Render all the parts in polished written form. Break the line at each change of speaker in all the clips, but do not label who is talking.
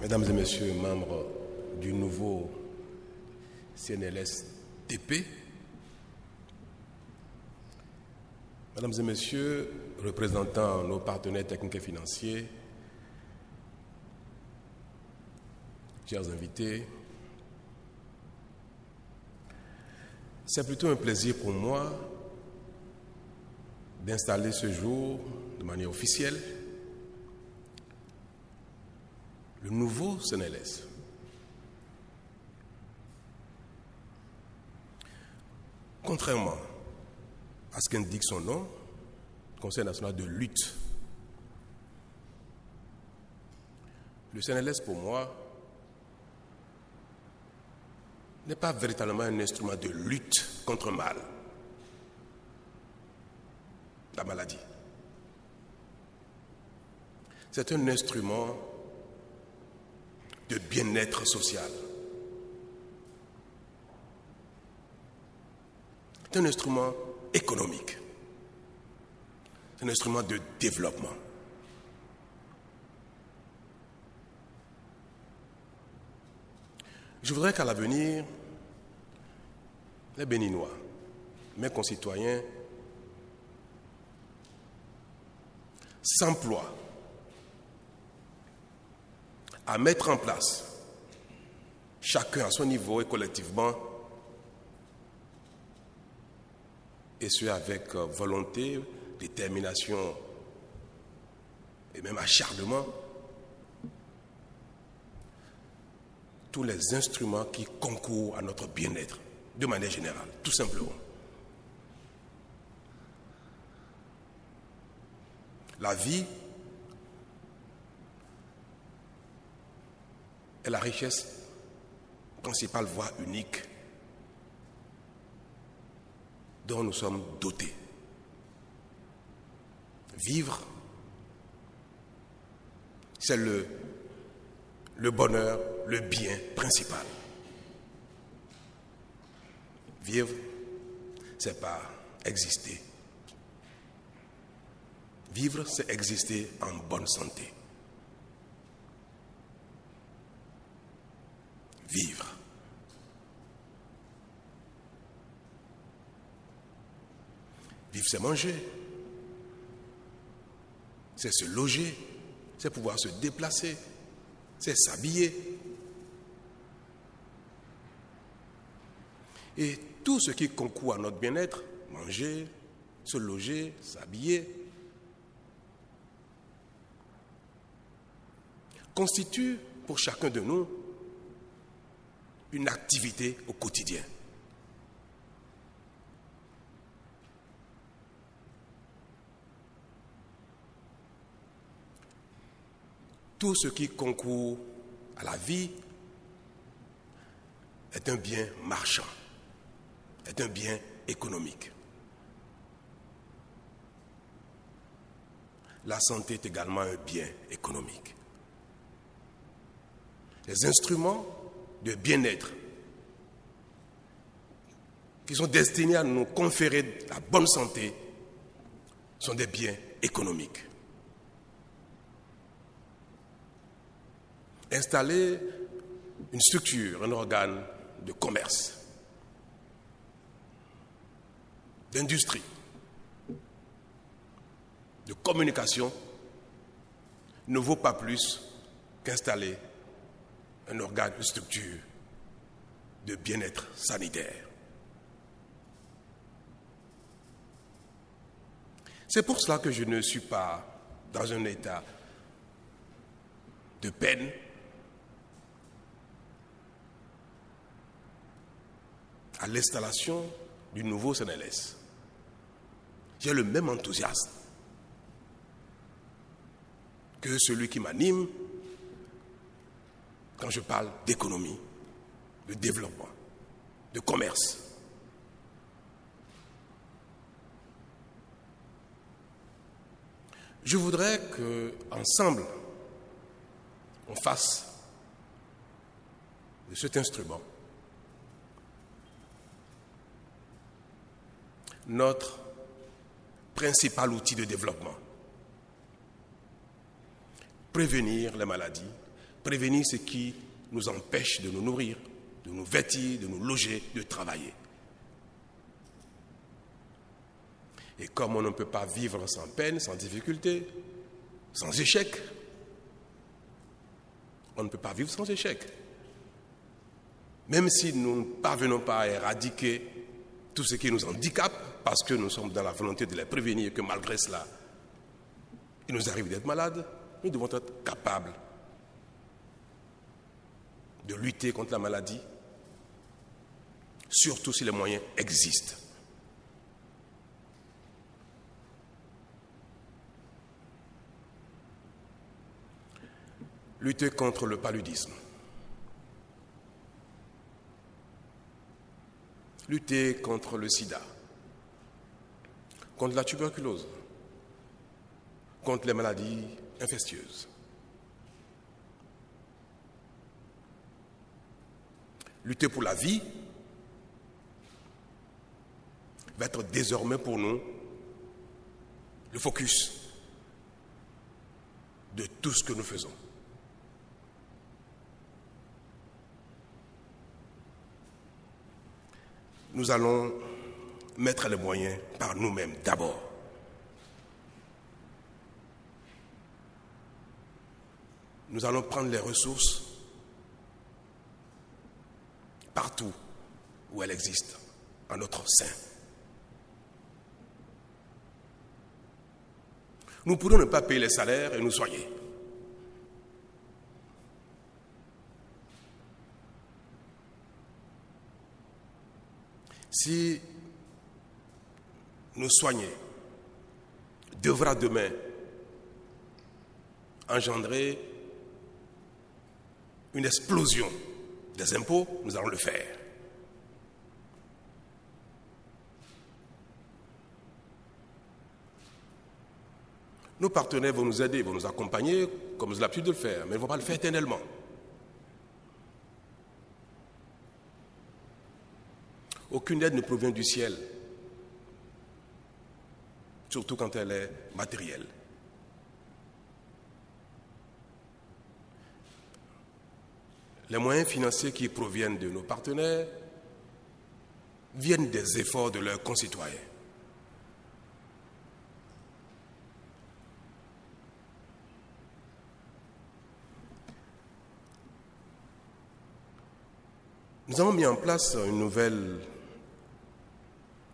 Mesdames et messieurs, membres du nouveau CNLS-TP, mesdames et messieurs, représentant nos partenaires techniques et financiers, chers invités, c'est plutôt un plaisir pour moi d'installer ce jour de manière officielle le nouveau CNLS. Contrairement à ce qu'indique son nom, Conseil national de lutte, le CNLS pour moi n'est pas véritablement un instrument de lutte contre le mal, la maladie. C'est un instrument de bien-être social. C'est un instrument économique. C'est un instrument de développement. Je voudrais qu'à l'avenir, les Béninois, mes concitoyens, s'emploient à mettre en place, chacun à son niveau et collectivement, et ce avec volonté, détermination et même acharnement, tous les instruments qui concourent à notre bien-être, de manière générale, tout simplement. La vie est la richesse principale, voire unique, dont nous sommes dotés. Vivre, c'est le bonheur, le bien principal. Vivre, c'est pas exister. Vivre, c'est exister en bonne santé. Vivre. Vivre, c'est manger. C'est se loger. C'est pouvoir se déplacer. C'est s'habiller. Et tout ce qui concourt à notre bien-être, manger, se loger, s'habiller, constitue pour chacun de nous une activité au quotidien. Tout ce qui concourt à la vie est un bien marchand, est un bien économique. La santé est également un bien économique. Les instruments de bien-être qui sont destinés à nous conférer la bonne santé sont des biens économiques. Installer une structure, un organe de commerce, d'industrie, de communication ne vaut pas plus qu'installer un organe, une structure de bien-être sanitaire. C'est pour cela que je ne suis pas dans un état de peine à l'installation du nouveau CNLS. J'ai le même enthousiasme que celui qui m'anime quand je parle d'économie, de développement, de commerce. Je voudrais qu'ensemble, on fasse de cet instrument notre principal outil de développement. Prévenir les maladies, prévenir ce qui nous empêche de nous nourrir, de nous vêtir, de nous loger, de travailler. Et comme on ne peut pas vivre sans peine, sans difficulté, sans échec, on ne peut pas vivre sans échec. Même si nous ne parvenons pas à éradiquer tout ce qui nous handicape, parce que nous sommes dans la volonté de les prévenir, que malgré cela, il nous arrive d'être malades, nous devons être capables de lutter contre la maladie, surtout si les moyens existent. Lutter contre le paludisme. Lutter contre le sida, contre la tuberculose, contre les maladies infectieuses. Lutter pour la vie va être désormais pour nous le focus de tout ce que nous faisons. Nous allons mettre les moyens par nous-mêmes d'abord. Nous allons prendre les ressources partout où elles existent, en notre sein. Nous pourrons ne pas payer les salaires et nous soigner. Si nous soigner devra demain engendrer une explosion des impôts, nous allons le faire. Nos partenaires vont nous aider, vont nous accompagner comme nous avons l'habitude de le faire, mais ils ne vont pas le faire éternellement. Aucune aide ne provient du ciel, surtout quand elle est matérielle. Les moyens financiers qui proviennent de nos partenaires viennent des efforts de leurs concitoyens. Nous avons mis en place une nouvelle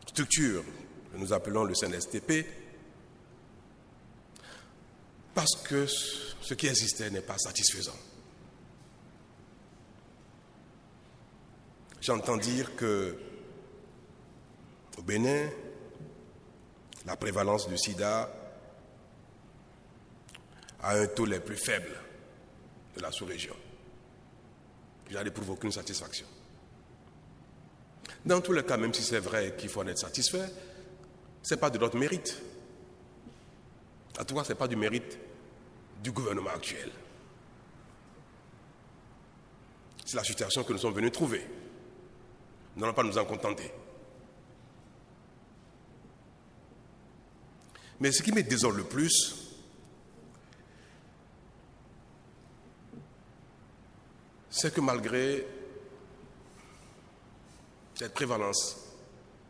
structure que nous appelons le CNSTP parce que ce qui existait n'est pas satisfaisant. J'entends dire que au Bénin, la prévalence du sida a un taux les plus faibles de la sous-région. Je n'éprouve aucune satisfaction. Dans tous les cas, même si c'est vrai qu'il faut en être satisfait, ce n'est pas de notre mérite. En tout cas, ce n'est pas du mérite du gouvernement actuel. C'est la situation que nous sommes venus trouver. Nous n'allons pas nous en contenter. Mais ce qui me désole le plus, c'est que malgré cette prévalence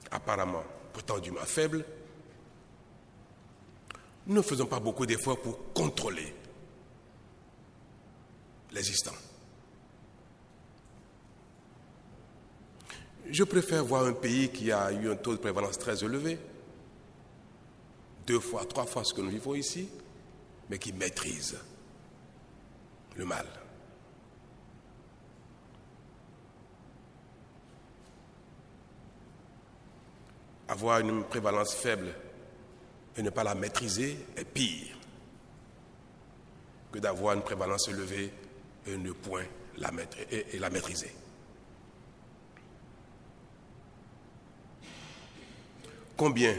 apparemment prétendument faible, nous ne faisons pas beaucoup d'efforts pour contrôler l'existant. Je préfère voir un pays qui a eu un taux de prévalence très élevé, 2 fois, 3 fois ce que nous vivons ici, mais qui maîtrise le mal. Avoir une prévalence faible et ne pas la maîtriser est pire que d'avoir une prévalence élevée et ne point la maîtriser. Combien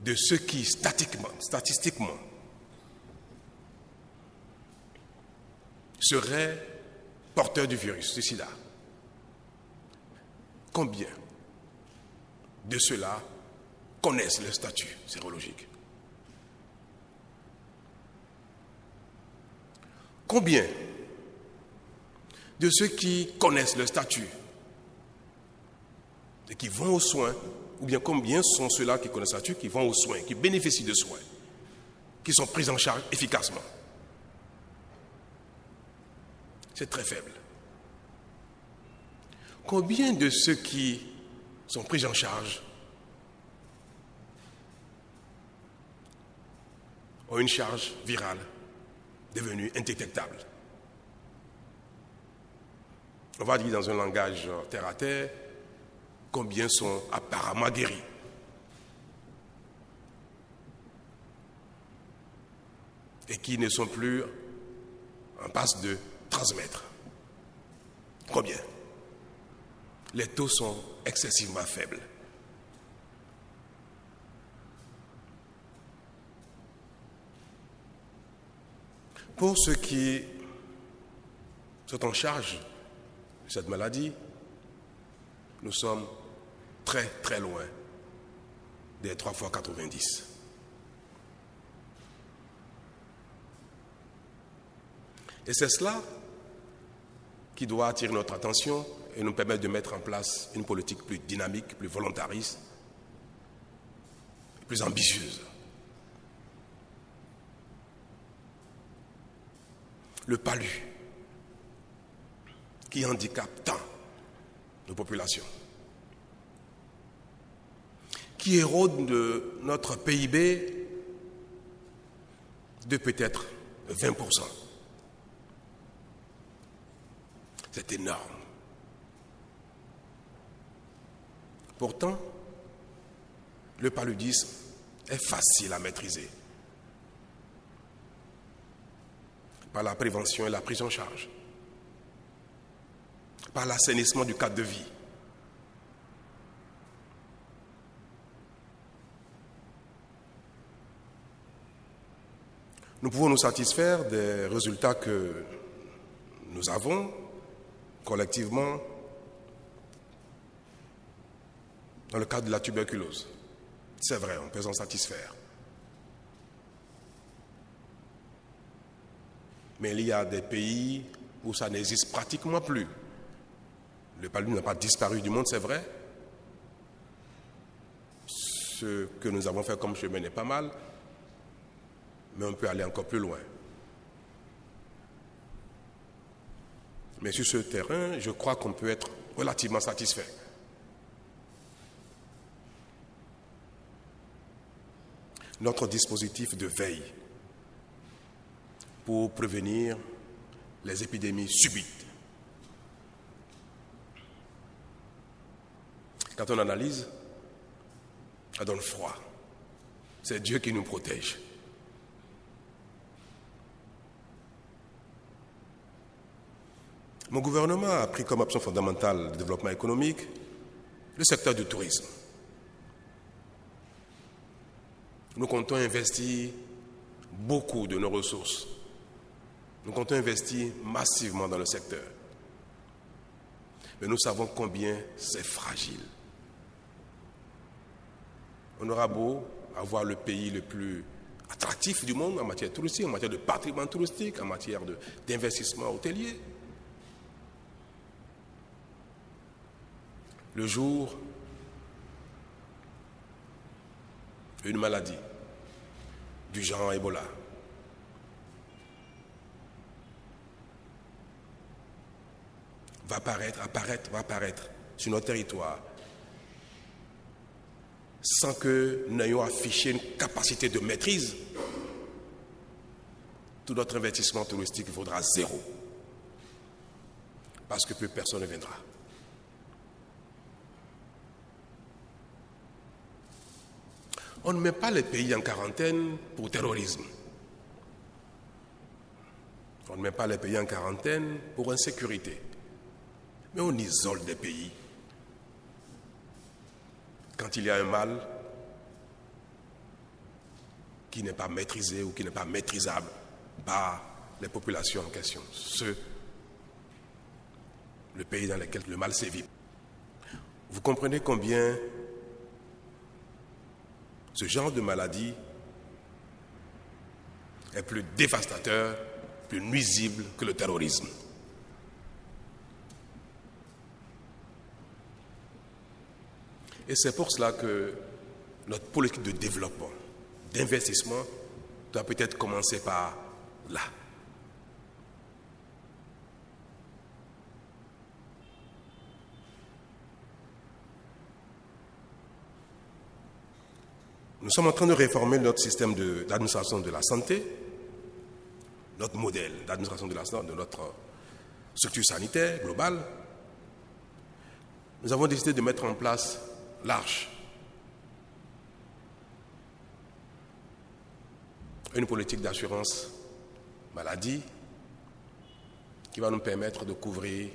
de ceux qui statistiquement seraient porteurs du virus, du sida, combien de ceux-là connaissent le statut sérologique? Combien de ceux qui connaissent le statut et qui vont aux soins, ou bien combien sont ceux-là qui connaissent le statut, qui vont aux soins, qui bénéficient de soins, qui sont pris en charge efficacement? C'est très faible. Combien de ceux qui sont pris en charge ont une charge virale devenue indétectable? On va dire dans un langage terre à terre, combien sont apparemment guéris? Et qui ne sont plus en passe de transmettre? Combien? Les taux sont excessivement faibles. Pour ceux qui sont en charge de cette maladie, nous sommes très très loin des 3 fois 90. Et c'est cela qui doit attirer notre attention et nous permettre de mettre en place une politique plus dynamique, plus volontariste, plus ambitieuse. Le palu qui handicape tant nos populations, qui érode de notre PIB de peut-être 20%. C'est énorme. Pourtant, le paludisme est facile à maîtriser par la prévention et la prise en charge, par l'assainissement du cadre de vie. Nous pouvons nous satisfaire des résultats que nous avons collectivement dans le cadre de la tuberculose. C'est vrai, on peut s'en satisfaire. Mais il y a des pays où ça n'existe pratiquement plus. Le paludisme n'a pas disparu du monde, c'est vrai. Ce que nous avons fait comme chemin n'est pas mal, mais on peut aller encore plus loin. Mais sur ce terrain, je crois qu'on peut être relativement satisfait. Notre dispositif de veille pour prévenir les épidémies subites. Quand on analyse, ça donne froid. C'est Dieu qui nous protège. Mon gouvernement a pris comme option fondamentale de développement économique le secteur du tourisme. Nous comptons investir beaucoup de nos ressources. Nous comptons investir massivement dans le secteur. Mais nous savons combien c'est fragile. On aura beau avoir le pays le plus attractif du monde en matière touristique, en matière de patrimoine touristique, en matière d'investissement hôtelier. Le jour, une maladie du genre Ebola va apparaître sur notre territoire sans que nous ayons affiché une capacité de maîtrise, tout notre investissement touristique vaudra zéro. Parce que plus personne ne viendra. On ne met pas les pays en quarantaine pour terrorisme. On ne met pas les pays en quarantaine pour insécurité. Mais on isole des pays quand il y a un mal qui n'est pas maîtrisé ou qui n'est pas maîtrisable par les populations en question. Le pays dans lequel le mal sévit. Vous comprenez combien ce genre de maladie est plus dévastateur, plus nuisible que le terrorisme. Et c'est pour cela que notre politique de développement, d'investissement, doit peut-être commencer par là. Nous sommes en train de réformer notre système d'administration de la santé, notre modèle d'administration de la santé, de notre structure sanitaire globale. Nous avons décidé de mettre en place l'ARCHE, une politique d'assurance maladie qui va nous permettre de couvrir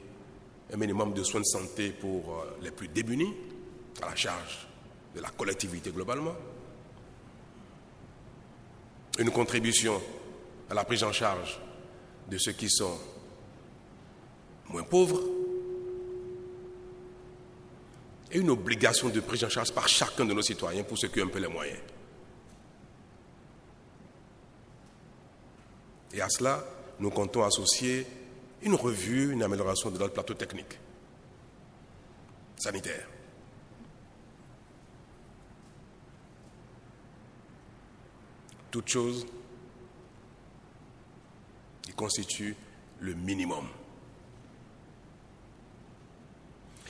un minimum de soins de santé pour les plus démunis, à la charge de la collectivité globalement. Une contribution à la prise en charge de ceux qui sont moins pauvres et une obligation de prise en charge par chacun de nos citoyens pour ceux qui ont un peu les moyens. Et à cela, nous comptons associer une revue, une amélioration de notre plateau technique sanitaire. Toute chose qui constitue le minimum.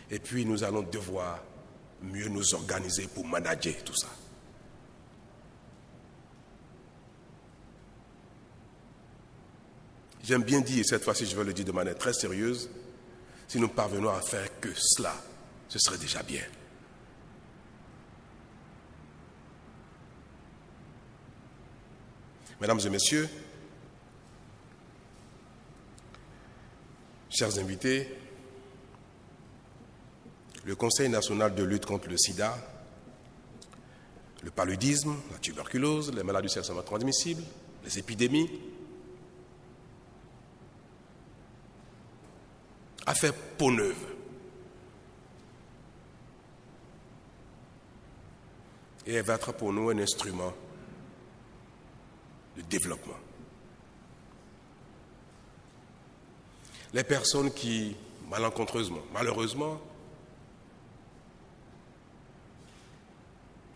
Et puis nous allons devoir mieux nous organiser pour manager tout ça. J'aime bien dire, et cette fois-ci je vais le dire de manière très sérieuse, si nous parvenons à faire que cela, ce serait déjà bien. Mesdames et messieurs, chers invités, le Conseil national de lutte contre le sida, le paludisme, la tuberculose, les maladies sexuellement transmissibles, les épidémies, a fait peau neuve. Et elle va être pour nous un instrument de développement. Les personnes qui, malencontreusement, malheureusement,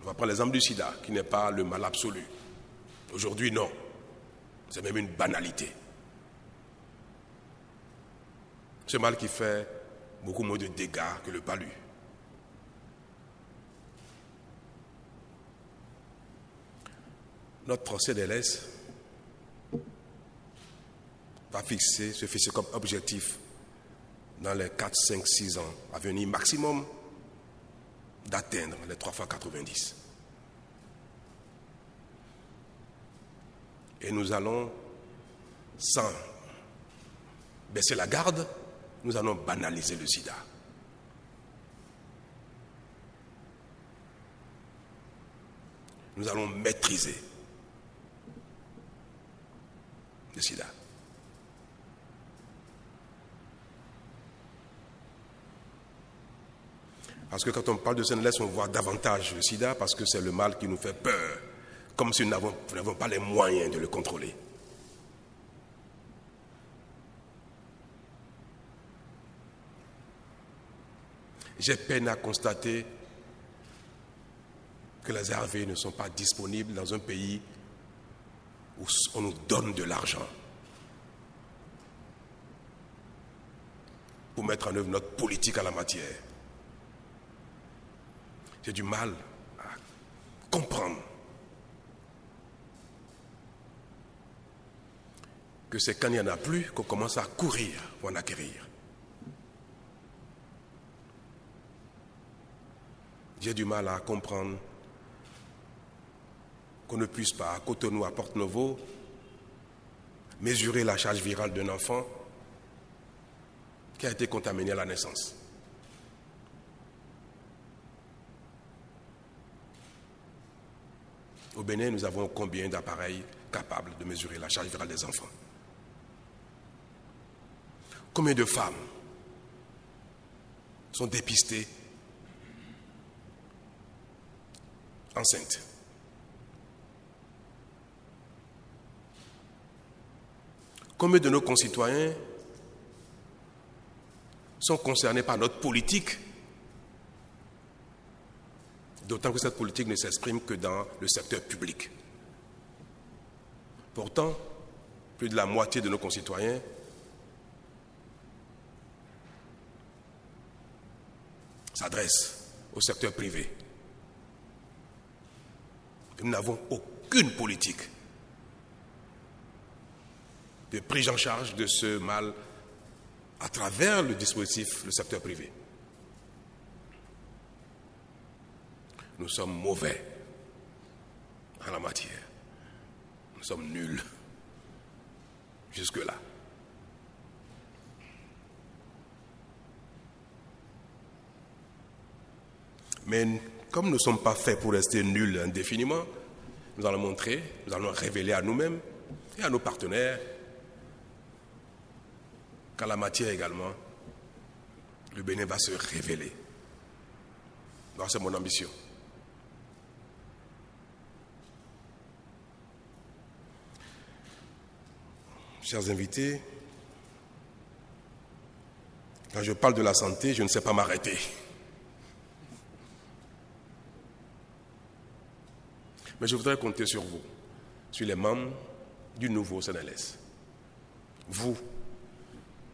on va prendre l'exemple du sida, qui n'est pas le mal absolu. Aujourd'hui, non. C'est même une banalité. Ce mal qui fait beaucoup moins de dégâts que le palu. Notre CDLS va se fixer comme objectif dans les 4, 5, 6 ans à venir maximum d'atteindre les 3 fois 90. Et nous allons, sans baisser la garde, nous allons banaliser le sida. Nous allons maîtriser le sida. Parce que quand on parle de CNLS, on voit davantage le sida parce que c'est le mal qui nous fait peur, comme si nous n'avons pas les moyens de le contrôler. J'ai peine à constater que les ARV ne sont pas disponibles dans un pays où on nous donne de l'argent pour mettre en œuvre notre politique en la matière. J'ai du mal à comprendre que c'est quand il n'y en a plus qu'on commence à courir pour en acquérir. J'ai du mal à comprendre qu'on ne puisse pas, à Cotonou, à Porte-Novo, mesurer la charge virale d'un enfant qui a été contaminé à la naissance. Au Bénin, nous avons combien d'appareils capables de mesurer la charge virale des enfants? Combien de femmes sont dépistées enceintes? Combien de nos concitoyens sont concernés par notre politique D'autant que cette politique ne s'exprime que dans le secteur public. Pourtant, plus de la moitié de nos concitoyens s'adressent au secteur privé. Nous n'avons aucune politique de prise en charge de ce mal à travers le dispositif, le secteur privé. Nous sommes mauvais en la matière. Nous sommes nuls jusque-là. Mais comme nous ne sommes pas faits pour rester nuls indéfiniment, nous allons montrer, nous allons révéler à nous-mêmes et à nos partenaires qu'en la matière également, le Bénin va se révéler. Donc c'est mon ambition. Chers invités, quand je parle de la santé, je ne sais pas m'arrêter. Mais je voudrais compter sur vous, sur les membres du nouveau CNLS. Vous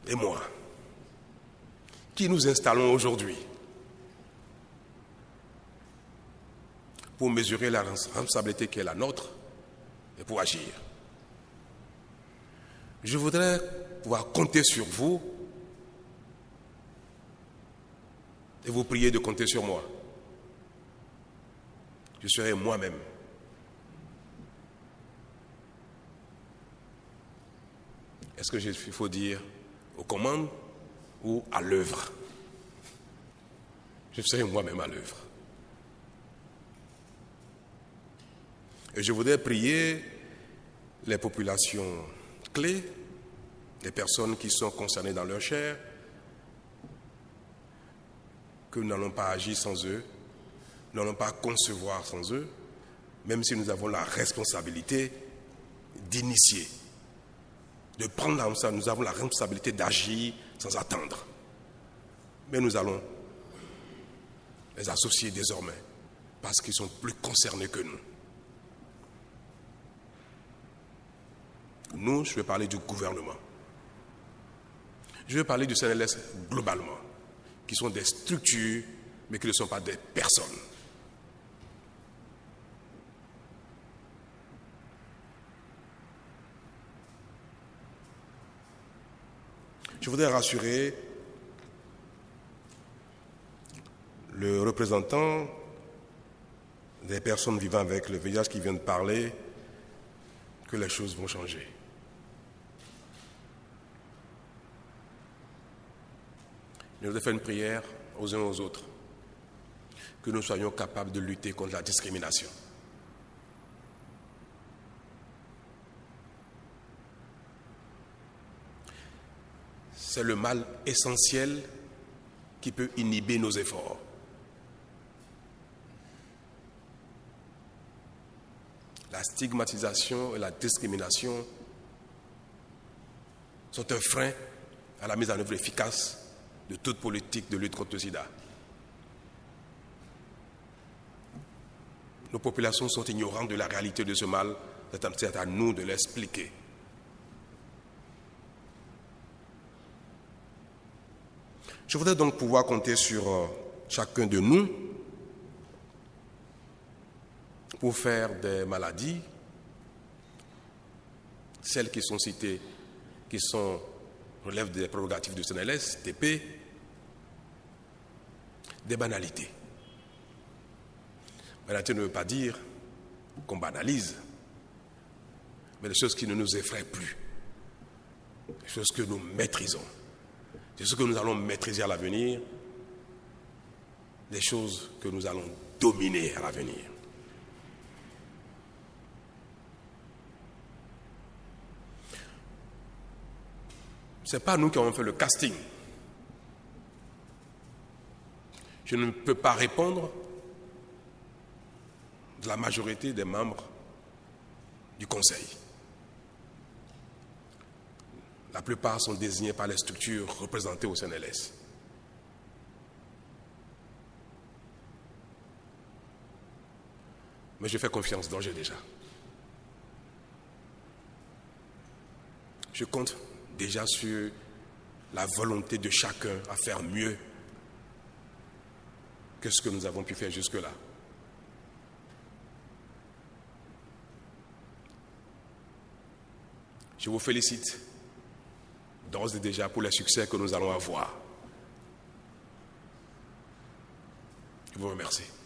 et moi, qui nous installons aujourd'hui pour mesurer la responsabilité qui est la nôtre et pour agir. Je voudrais pouvoir compter sur vous et vous prier de compter sur moi. Je serai moi-même. Est-ce que il faut dire aux commandes ou à l'œuvre? Je serai moi-même à l'œuvre. Et je voudrais prier les populations clés, les personnes qui sont concernées dans leur chair, que nous n'allons pas agir sans eux, nous n'allons pas concevoir sans eux, même si nous avons la responsabilité d'initier, de prendre comme ça, nous avons la responsabilité d'agir sans attendre. Mais nous allons les associer désormais, parce qu'ils sont plus concernés que nous. Nous, je vais parler du gouvernement. Je vais parler du CNLS globalement, qui sont des structures, mais qui ne sont pas des personnes. Je voudrais rassurer le représentant des personnes vivant avec le VIH qui vient de parler que les choses vont changer. Je voudrais faire une prière aux uns aux autres, que nous soyons capables de lutter contre la discrimination. C'est le mal essentiel qui peut inhiber nos efforts. La stigmatisation et la discrimination sont un frein à la mise en œuvre efficace de toute politique de lutte contre le sida. Nos populations sont ignorantes de la réalité de ce mal, c'est à nous de l'expliquer. Je voudrais donc pouvoir compter sur chacun de nous pour faire des maladies, celles qui sont citées, qui relèvent des prérogatives du CNLS, TP, des banalités. Banalité ne veut pas dire qu'on banalise, mais des choses qui ne nous effraient plus, des choses que nous maîtrisons. C'est ce que nous allons maîtriser à l'avenir, des choses que nous allons dominer à l'avenir. Ce n'est pas nous qui avons fait le casting. Je ne peux pas répondre de la majorité des membres du Conseil. La plupart sont désignés par les structures représentées au CNLS. Mais je fais confiance d'ores et déjà. Je compte déjà sur la volonté de chacun à faire mieux que ce que nous avons pu faire jusque-là. Je vous félicite d'ores et déjà pour les succès que nous allons avoir. Je vous remercie.